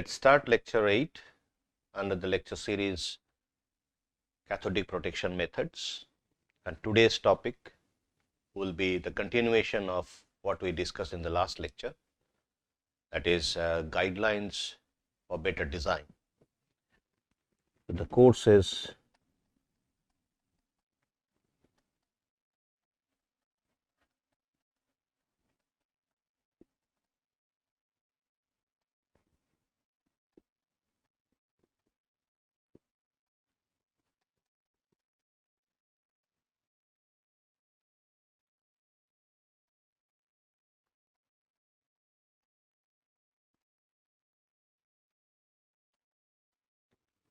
Let's start lecture 8 under the lecture series cathodic protection methods, and today's topic will be the continuation of what we discussed in the last lecture, that is guidelines for better design. The course is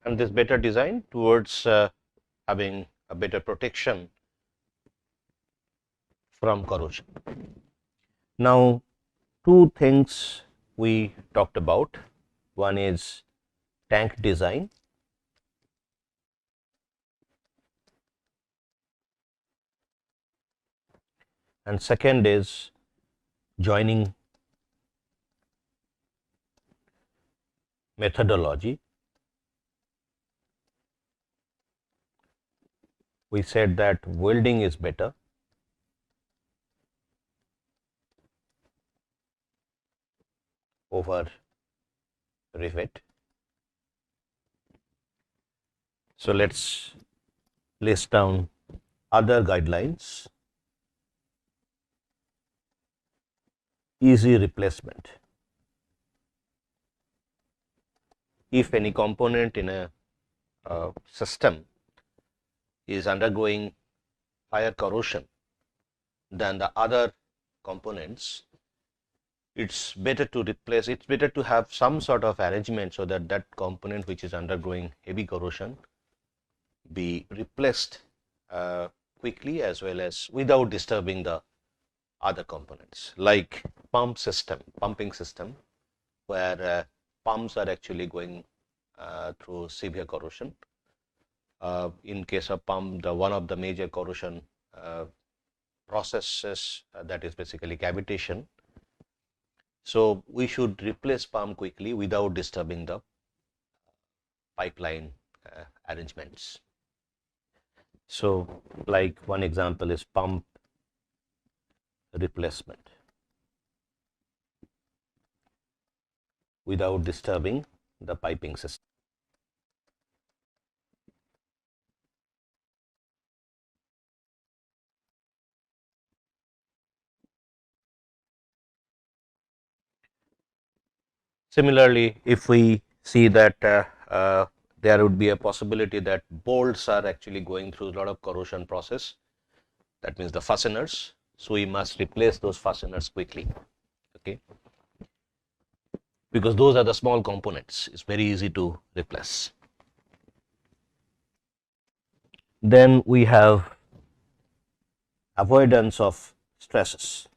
and this better design towards having a better protection from corrosion. Now, two things we talked about. One is tank design, and second is joining methodology. We said that welding is better, over rivet. So, let us list down other guidelines. Easy replacement. If any component in a system is undergoing higher corrosion than the other components, it's better to replace, it's better to have some sort of arrangement so that that component which is undergoing heavy corrosion be replaced quickly as well as without disturbing the other components, like pumping system, where pumps are actually going through severe corrosion. In case of pump, one of the major corrosion processes that is basically cavitation. So, we should replace pump quickly without disturbing the pipeline arrangements. So, like one example is pump replacement without disturbing the piping system. Similarly, if we see that there would be a possibility that bolts are actually going through a lot of corrosion process, that means the fasteners. So, we must replace those fasteners quickly, okay, because those are the small components, it's very easy to replace. Then we have avoidance of stresses.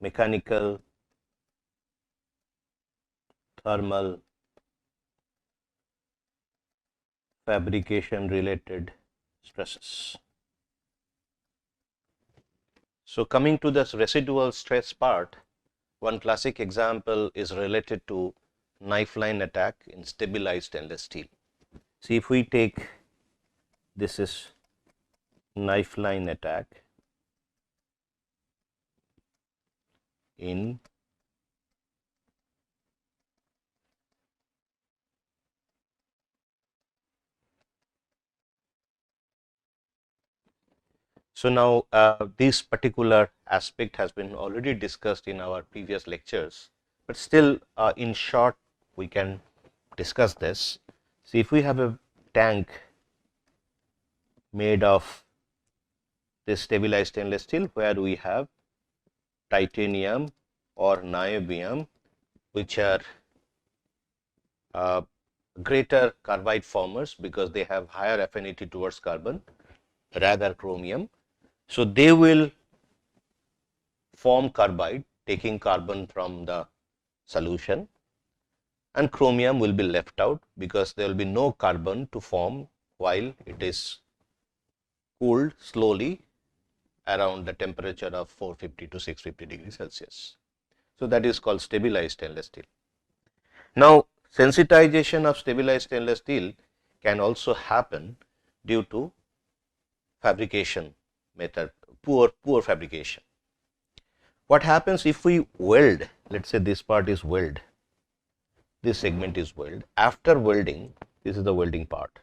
Mechanical, thermal, fabrication related stresses. So, coming to this residual stress part, one classic example is related to knife line attack in stabilized stainless steel. See, if we take, this is knife line attack in so now this particular aspect has been already discussed in our previous lectures, but still in short we can discuss this. See, if we have a tank made of this stabilized stainless steel where we have titanium or niobium, which are greater carbide formers because they have higher affinity towards carbon rather chromium. So, they will form carbide taking carbon from the solution, and chromium will be left out because there will be no carbon to form while it is cooled slowly around the temperature of 450 to 650 degrees Celsius. So that is called stabilized stainless steel. Now, sensitization of stabilized stainless steel can also happen due to fabrication method, poor fabrication. What happens if we weld? Let's say this part is weld, this segment is weld. After welding, this is the welding part.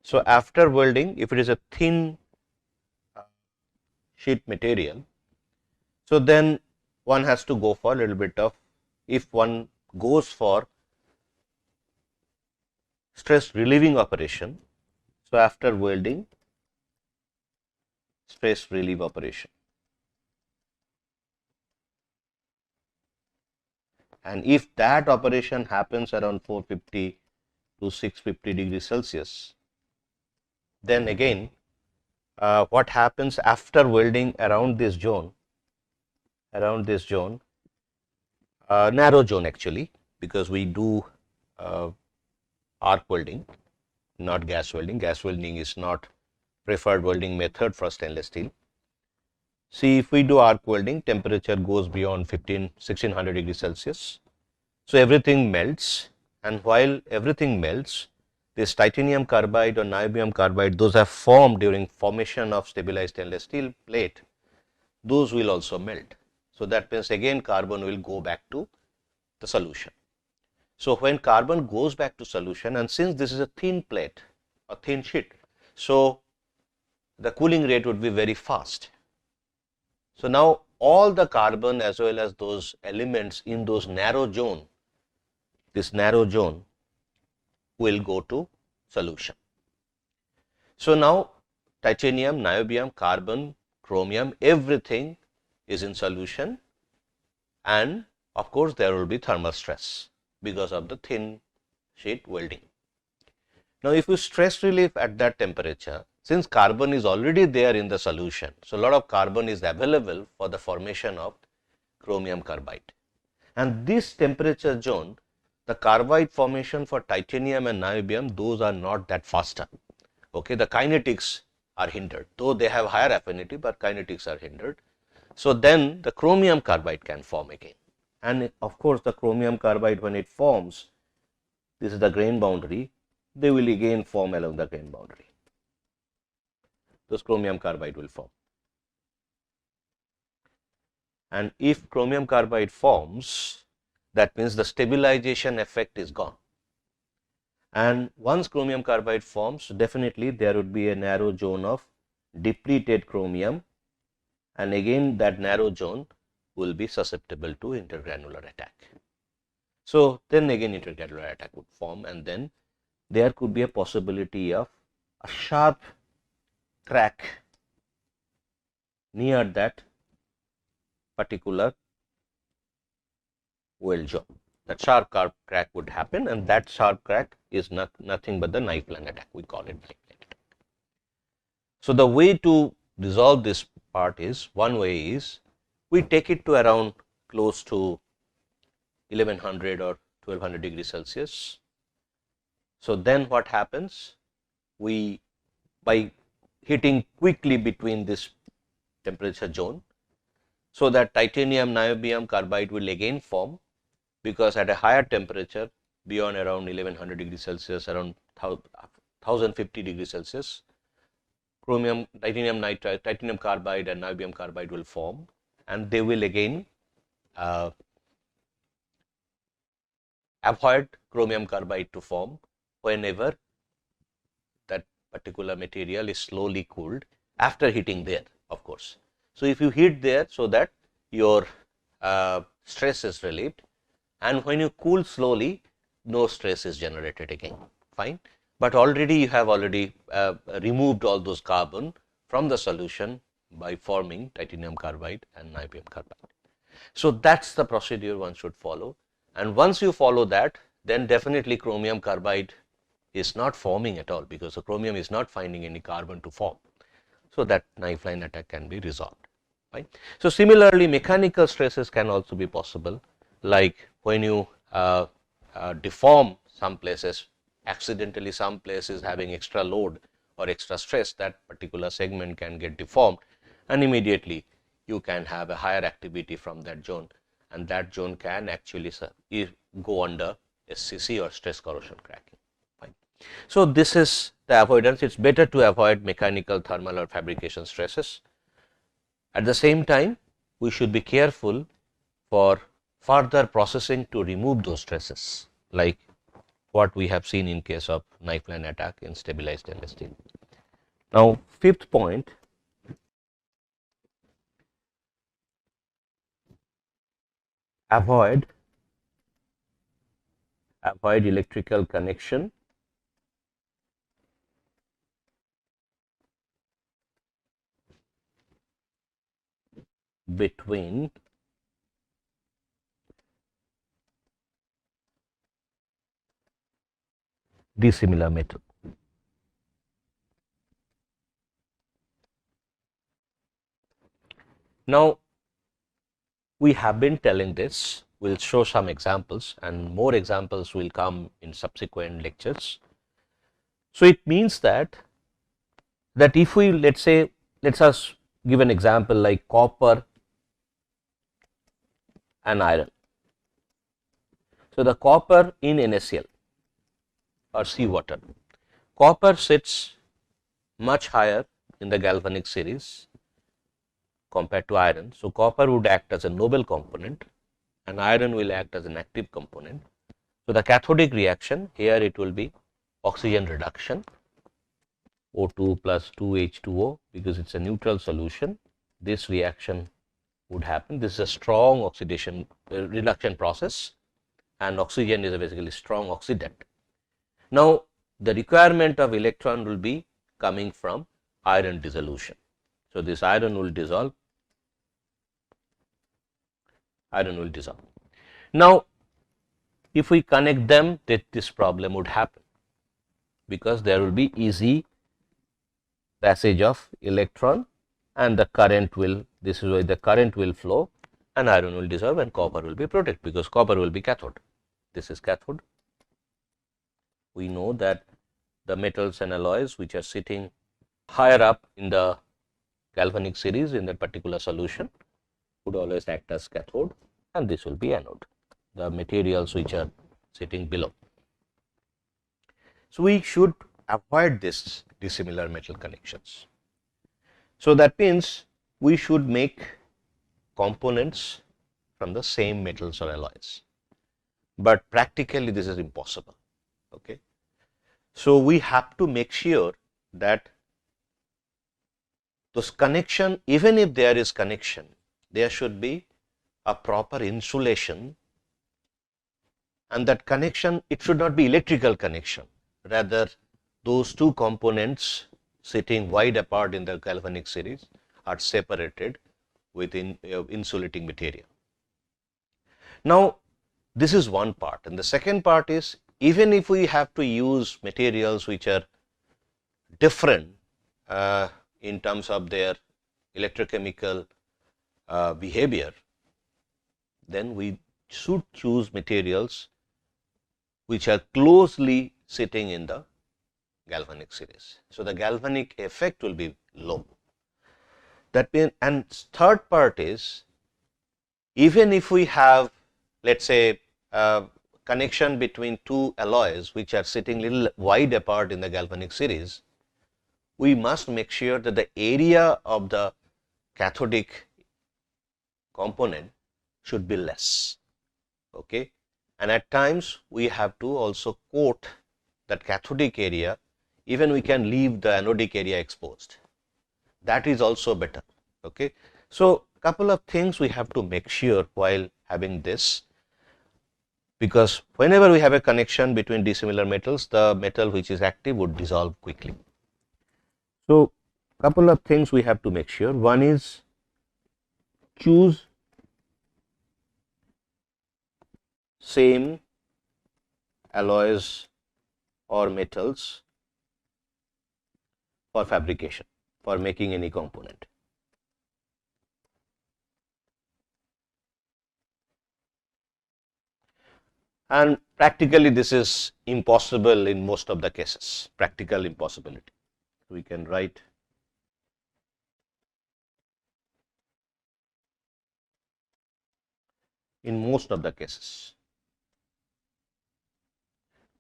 So after welding, if it is a thin sheet material, so then one has to go for a little bit of, if one goes for stress relieving operation, so after welding, stress relief operation. And if that operation happens around 450 to 650 degrees Celsius, then again what happens after welding around this zone, narrow zone actually, because we do arc welding, not gas welding. Gas welding is not preferred welding method for stainless steel. See, if we do arc welding, temperature goes beyond 1600 degrees Celsius. So everything melts, and while everything melts, this titanium carbide or niobium carbide, those are formed during formation of stabilized stainless steel plate, those will also melt. So that means again carbon will go back to the solution. So when carbon goes back to solution, and since this is a thin plate, a thin sheet, so the cooling rate would be very fast. So now all the carbon as well as those elements in those narrow zone, this narrow zone will go to solution. So now titanium, niobium, carbon, chromium, everything is in solution, and of course there will be thermal stress because of the thin sheet welding. Now if you stress relief at that temperature, since carbon is already there in the solution, so a lot of carbon is available for the formation of chromium carbide, and this temperature zone, the carbide formation for titanium and niobium, those are not that faster. Okay, the kinetics are hindered, though they have higher affinity, but kinetics are hindered. So then the chromium carbide can form again, and of course the chromium carbide, when it forms, this is the grain boundary, they will again form along the grain boundary. Those chromium carbide will form, and if chromium carbide forms, that means the stabilization effect is gone. And once chromium carbide forms, definitely there would be a narrow zone of depleted chromium, and again that narrow zone will be susceptible to intergranular attack. So then again intergranular attack would form, and then there could be a possibility of a sharp crack near that particular weld job. That sharp crack would happen, and that sharp crack is nothing but the knife line attack. We call it knife line attack. So the way to resolve this part is, one way is we take it to around close to 1100 or 1200 degrees Celsius. So then what happens? We, by heating quickly between this temperature zone, so that titanium, niobium carbide will again form, because at a higher temperature beyond around 1100 degrees Celsius, around 1050 degrees Celsius, chromium, titanium nitride, titanium carbide and niobium carbide will form, and they will again avoid chromium carbide to form whenever that particular material is slowly cooled after heating there, of course. So if you heat there, so that your stress is relieved, and when you cool slowly, no stress is generated again, fine. But already you have removed all those carbon from the solution by forming titanium carbide and niobium carbide. So that's the procedure one should follow, and once you follow that, then definitely chromium carbide is not forming at all, because the chromium is not finding any carbon to form. So that knife line attack can be resolved, right? So similarly, mechanical stresses can also be possible, like when you deform some places, accidentally some place is having extra load or extra stress, that particular segment can get deformed, and immediately you can have a higher activity from that zone, and that zone can actually go under SCC or stress corrosion cracking. Fine. So, this is the avoidance. It is better to avoid mechanical, thermal or fabrication stresses. At the same time, we should be careful for further processing to remove those stresses, like what we have seen in case of knife line attack in stabilized stainless steel. Now, fifth point, avoid electrical connection between dissimilar metal. Now, we have been telling this, we will show some examples, and more examples will come in subsequent lectures. So, it means that if we, let us give an example like copper and iron. So, the copper in NaCl or seawater, copper sits much higher in the galvanic series compared to iron. So, copper would act as a noble component and iron will act as an active component. So, the cathodic reaction here, it will be oxygen reduction, O2 plus 2H2O, because it is a neutral solution. This reaction would happen. This is a strong oxidation reduction process, and oxygen is a basically strong oxidant. Now, the requirement of electron will be coming from iron dissolution. So, this iron will dissolve. Now, if we connect them, this problem would happen, because there will be easy passage of electron and the current will, this is why the current will flow and iron will dissolve and copper will be protected, because copper will be cathode. This is cathode. We know that the metals and alloys which are sitting higher up in the galvanic series in that particular solution would always act as cathode, and this will be anode, the materials which are sitting below. So, we should avoid this dissimilar metal connections. So, that means we should make components from the same metals or alloys, but practically this is impossible. Okay. So, we have to make sure that those connection, even if there is connection, there should be a proper insulation, and that connection, it should not be electrical connection, rather those two components sitting wide apart in the galvanic series are separated within insulating material. Now, this is one part, and the second part is, even if we have to use materials which are different in terms of their electrochemical behavior, then we should choose materials which are closely sitting in the galvanic series. So, the galvanic effect will be low. That means, and third part is, even if we have, let us say, connection between two alloys which are sitting little wide apart in the galvanic series, we must make sure that the area of the cathodic component should be less. Okay. And at times we have to also coat that cathodic area, even we can leave the anodic area exposed, that is also better. Okay. So, couple of things we have to make sure while having this, because whenever we have a connection between dissimilar metals, the metal which is active would dissolve quickly. So, couple of things we have to make sure. One is, choose same alloys or metals for fabrication, for making any component. And practically this is impossible in most of the cases, practical impossibility. We can write in most of the cases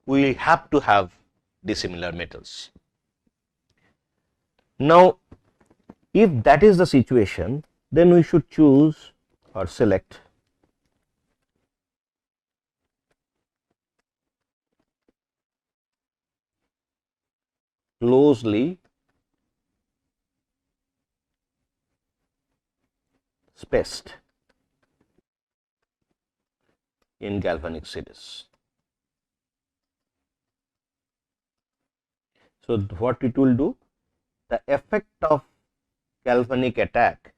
we have to have dissimilar metals. Now, if that is the situation, then we should choose or select closely spaced in galvanic series. So, what it will do? The effect of galvanic attack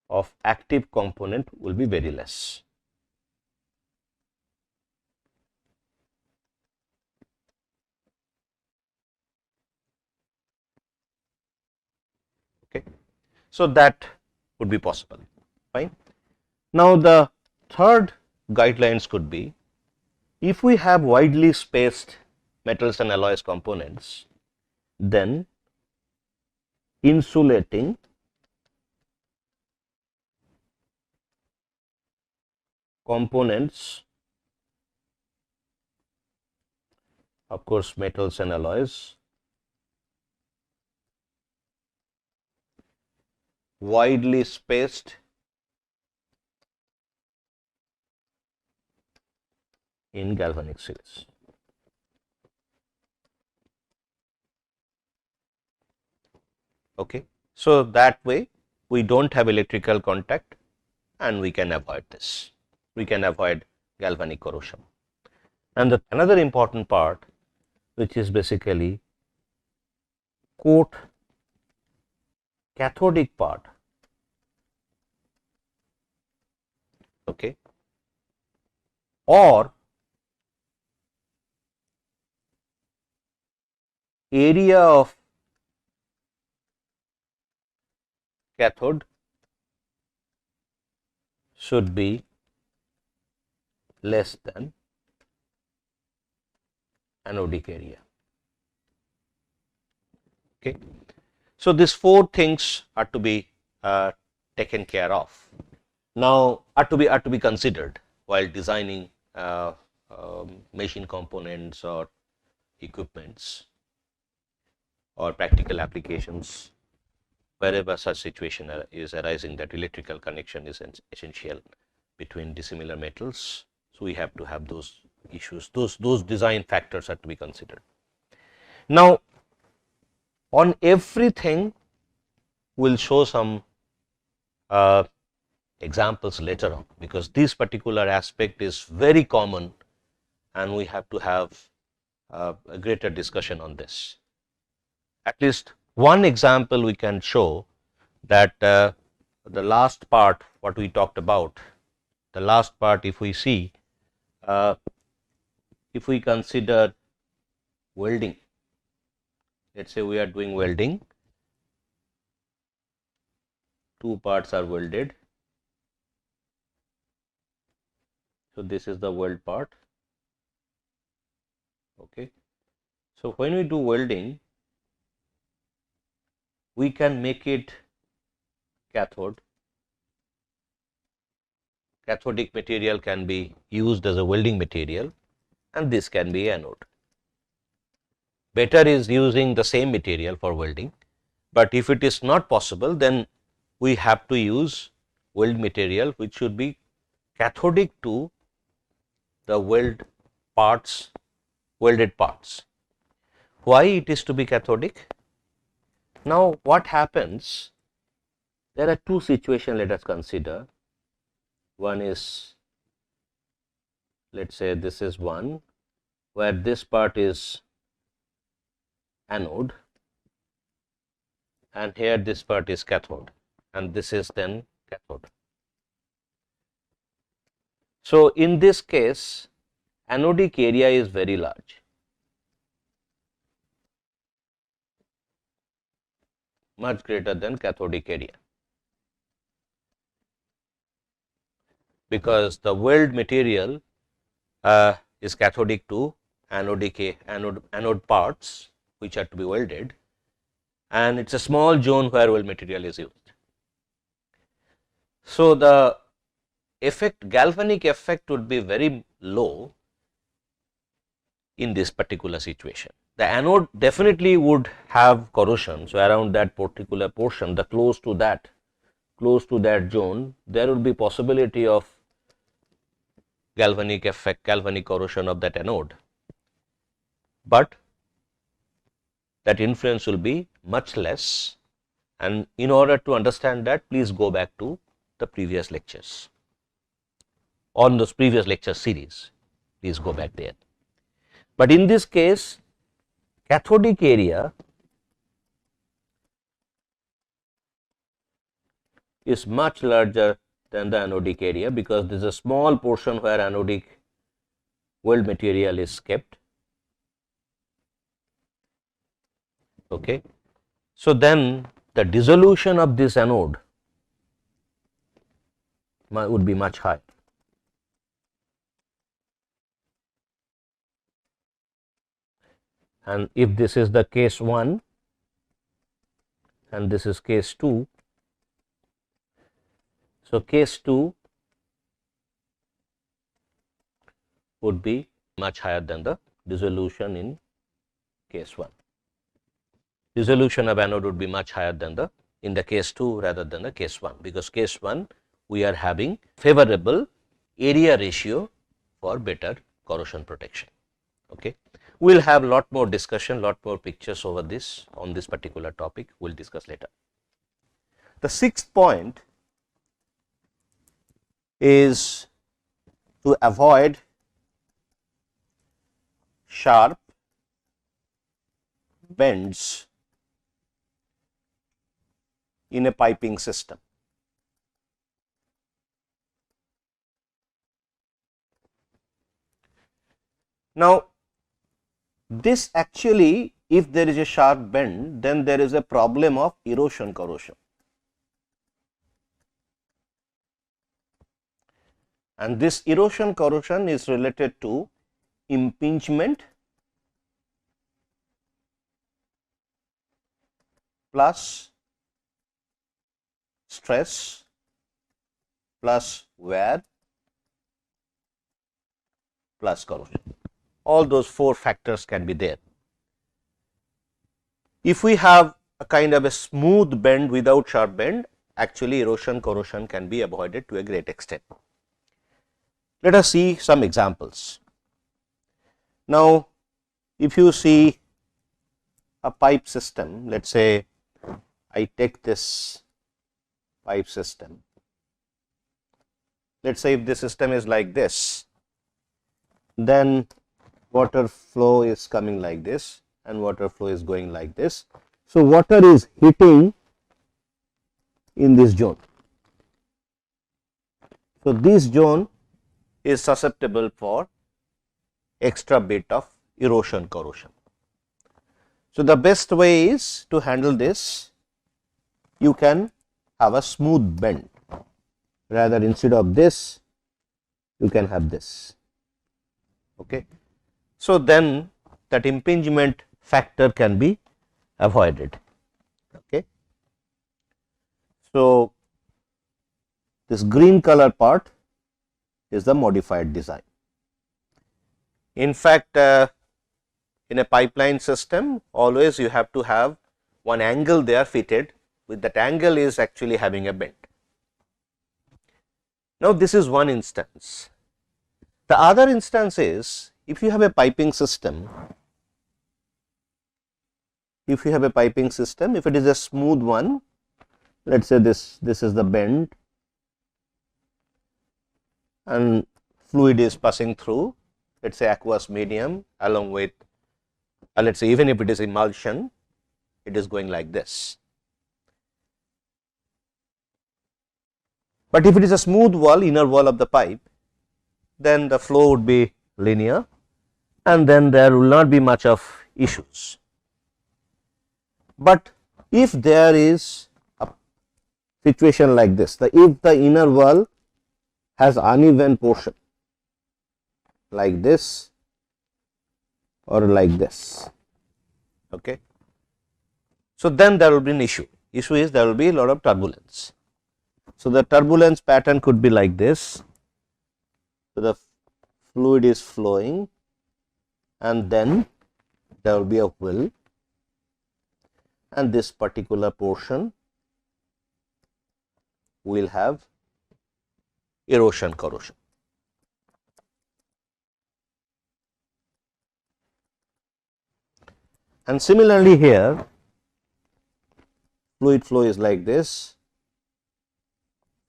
of active component will be very less. Okay. So, that would be possible, fine. Now, the third guidelines could be, if we have widely spaced metals and alloys components, then insulating components, of course metals and alloys, widely spaced in galvanic series. Okay. So, that way we do not have electrical contact and we can avoid this, we can avoid galvanic corrosion. And another important part, which is basically coat cathodic part, okay, or area of cathode should be less than anodic area. Okay. So, these four things are to be taken care of. Now, are to be considered while designing machine components or equipments or practical applications, wherever such situation is arising that electrical connection is essential between dissimilar metals. So, we have to have those issues, those design factors are to be considered. Now, on everything we will show some examples later on, because this particular aspect is very common and we have to have a greater discussion on this. At least one example we can show, that the last part what we talked about, the last part, if we see, if we consider welding, let us say we are doing welding, two parts are welded. So, this is the weld part. Okay. So, when we do welding, we can make it cathode. Cathodic material can be used as a welding material and this can be anode. Better is using the same material for welding, but if it is not possible, then we have to use weld material which should be cathodic to the welded parts. Why it is to be cathodic? Now, what happens? There are two situations, let us consider. One is, let us say this is one where this part is anode and here this part is cathode and this is then cathode. So, in this case anodic area is very large, much greater than cathodic area. because the weld material is cathodic to anode parts which are to be welded, and it is a small zone where weld material is used. So, the galvanic effect would be very low in this particular situation. The anode definitely would have corrosion. So, around that particular portion, the close to that zone, there would be possibility of galvanic effect, galvanic corrosion of that anode, but that influence will be much less. And in order to understand that, please go back to the previous lectures, on those previous lecture series, please go back there. But in this case, cathodic area is much larger than the anodic area, because there is a small portion where anodic weld material is kept. Okay. So, then the dissolution of this anode would be much higher. And if this is the case 1 and this is case 2, so case 2 would be much higher than the dissolution in case 1. Dissolution of anode would be much higher than the in the case 2 rather than the case 1, because case 1 we are having favorable area ratio for better corrosion protection. Okay. We will have lot more discussion, lot more pictures over this on this particular topic, we will discuss later. The 6th point is to avoid sharp bends in a piping system. Now, this actually, if there is a sharp bend, then there is a problem of erosion corrosion, and this erosion corrosion is related to impingement plus stress plus wear plus corrosion. All those 4 factors can be there. If we have a kind of a smooth bend without sharp bend, actually erosion corrosion can be avoided to a great extent. Let us see some examples. Now, if you see a pipe system, let us say I take this pipe system, let us say if the system is like this, then water flow is coming like this and water flow is going like this. So, water is hitting in this zone. So, this zone is susceptible for extra bit of erosion corrosion. So, the best way is to handle this, you can have a smooth bend, rather instead of this you can have this. Okay. So, then that impingement factor can be avoided. Okay. So, this green color part is the modified design. In fact, in a pipeline system, always you have to have one angle there fitted, with that angle is actually having a bend. Now, this is one instance. The other instance is, if you have a piping system, if it is a smooth one, let us say this is the bend and fluid is passing through, let us say aqueous medium along with let us say even if it is emulsion, it is going like this. But if it is a smooth wall, inner wall of the pipe, then the flow would be linear and then there will not be much of issues. But if there is a situation like this, if the inner wall has uneven portion like this or like this. Okay. So, then there will be an issue. Issue is there will be a lot of turbulence. So, the turbulence pattern could be like this. So, the fluid is flowing and then there will be a whirl, and this particular portion will have erosion corrosion. And similarly here, fluid flow is like this.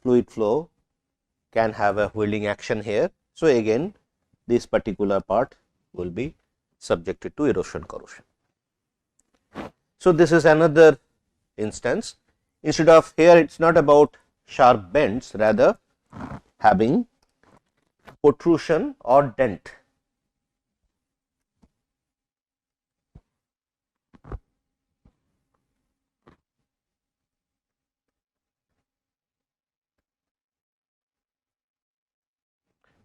Fluid flow can have a whirling action here. So, again this particular part will be subjected to erosion corrosion. So, this is another instance. Instead of here, it is not about sharp bends, rather having protrusion or dent.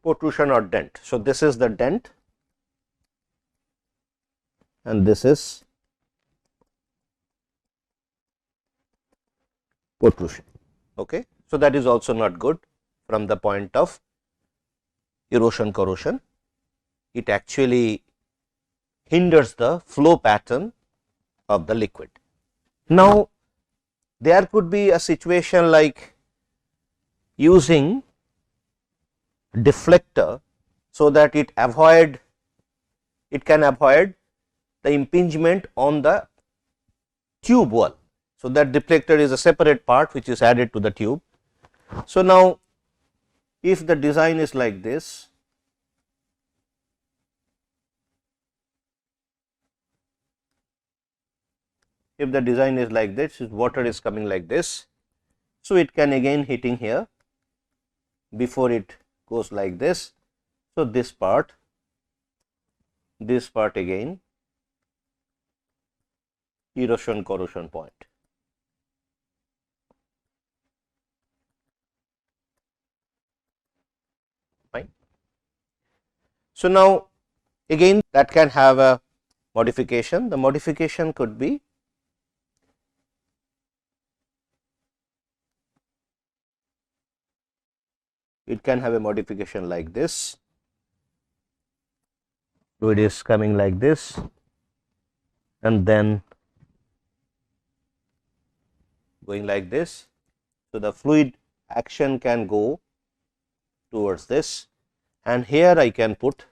Protrusion or dent. So, this is the dent and this is protrusion. Okay. So, that is also not good from the point of erosion corrosion. It actually hinders the flow pattern of the liquid. Now, there could be a situation like using deflector so that it can avoid the impingement on the tube wall. So, that deflector is a separate part which is added to the tube. So, now if the design is like this, water is coming like this. So, it can again hitting here before it goes like this. So, this part again erosion corrosion point. Fine. So, now again that can have a modification. The modification could be like this. Fluid is coming like this and then going like this. So, the fluid action can go towards this, and here I can put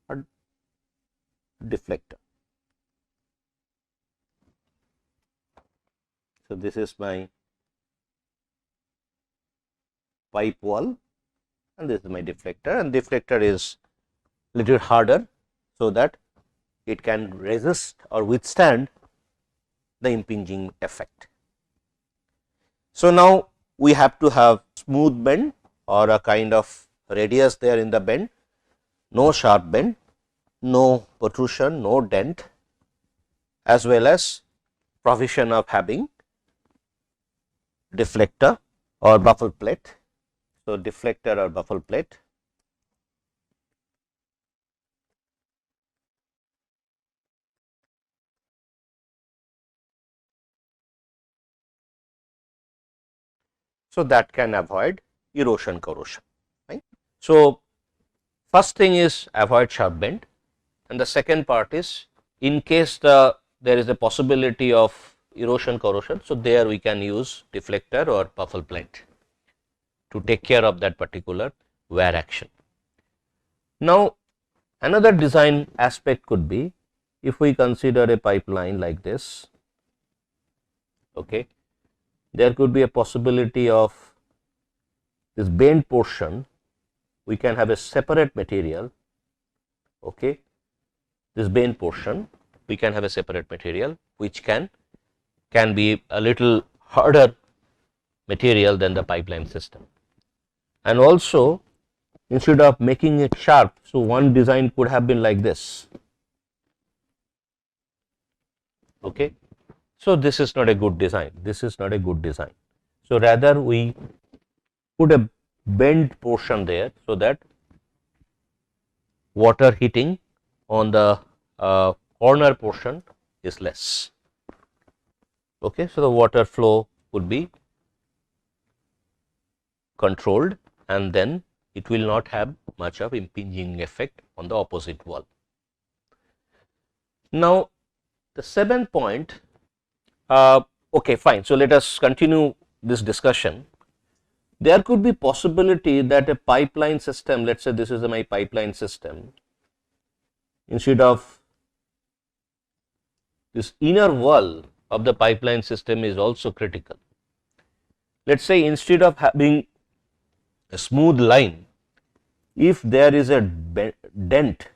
a deflector. So, this is my pipe wall and this is my deflector, and deflector is little harder so that it can resist or withstand the impinging effect. So, now we have to have smooth bend or a kind of radius there in the bend, no sharp bend, no protrusion, no dent, as well as provision of having deflector or buffle plate. So, deflector or buffle plate. So, that can avoid erosion corrosion. Right. So, first thing is avoid sharp bend, and the second part is in case there is a possibility of erosion corrosion. So, there we can use deflector or buffle plate to take care of that particular wear action. Now, another design aspect could be if we consider a pipeline like this. Okay. There could be a possibility of this bent portion, we can have a separate material. Okay. This bent portion, we can have a separate material which can be a little harder material than the pipeline system. And also, instead of making it sharp, so one design could have been like this. Okay. So, this is not a good design, this is not a good design. So, rather we put a bent portion there, so that water hitting on the corner portion is less. Okay, so the water flow would be controlled, and then it will not have much of impinging effect on the opposite wall. Now, the seventh point, okay, fine. So, let us continue this discussion. There could be possibility that a pipeline system, let us say this is my pipeline system, instead of this inner wall of the pipeline system is also critical. Let us say instead of having a smooth line, if there is a dent,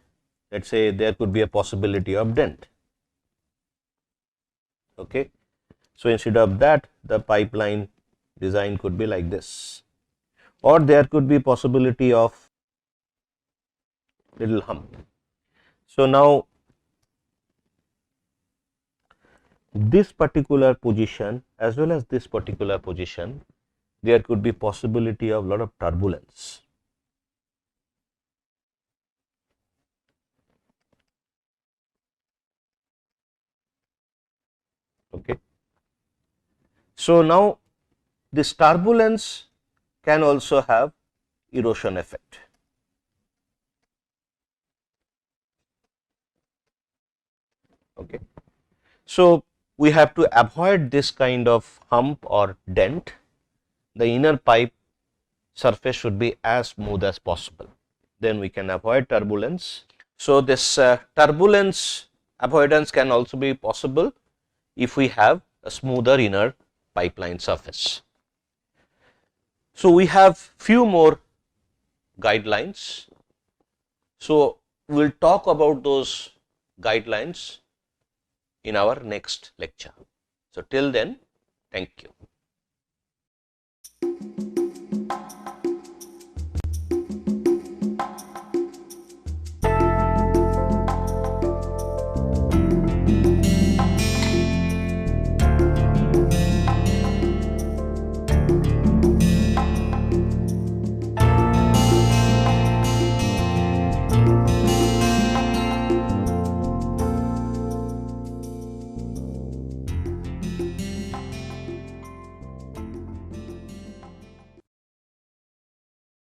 let us say there could be a possibility of dent. Okay. So, instead of that, the pipeline design could be like this, or there could be possibility of little hump. So, now this particular position as well as this particular position, there could be possibility of lot of turbulence. Okay. So, now this turbulence can also have erosion effect. Okay. So, we have to avoid this kind of hump or dent. The inner pipe surface should be as smooth as possible, then we can avoid turbulence. So, this turbulence avoidance can also be possible if we have a smoother inner pipeline surface. So, we have few more guidelines. So, we will talk about those guidelines in our next lecture. So, till then, thank you.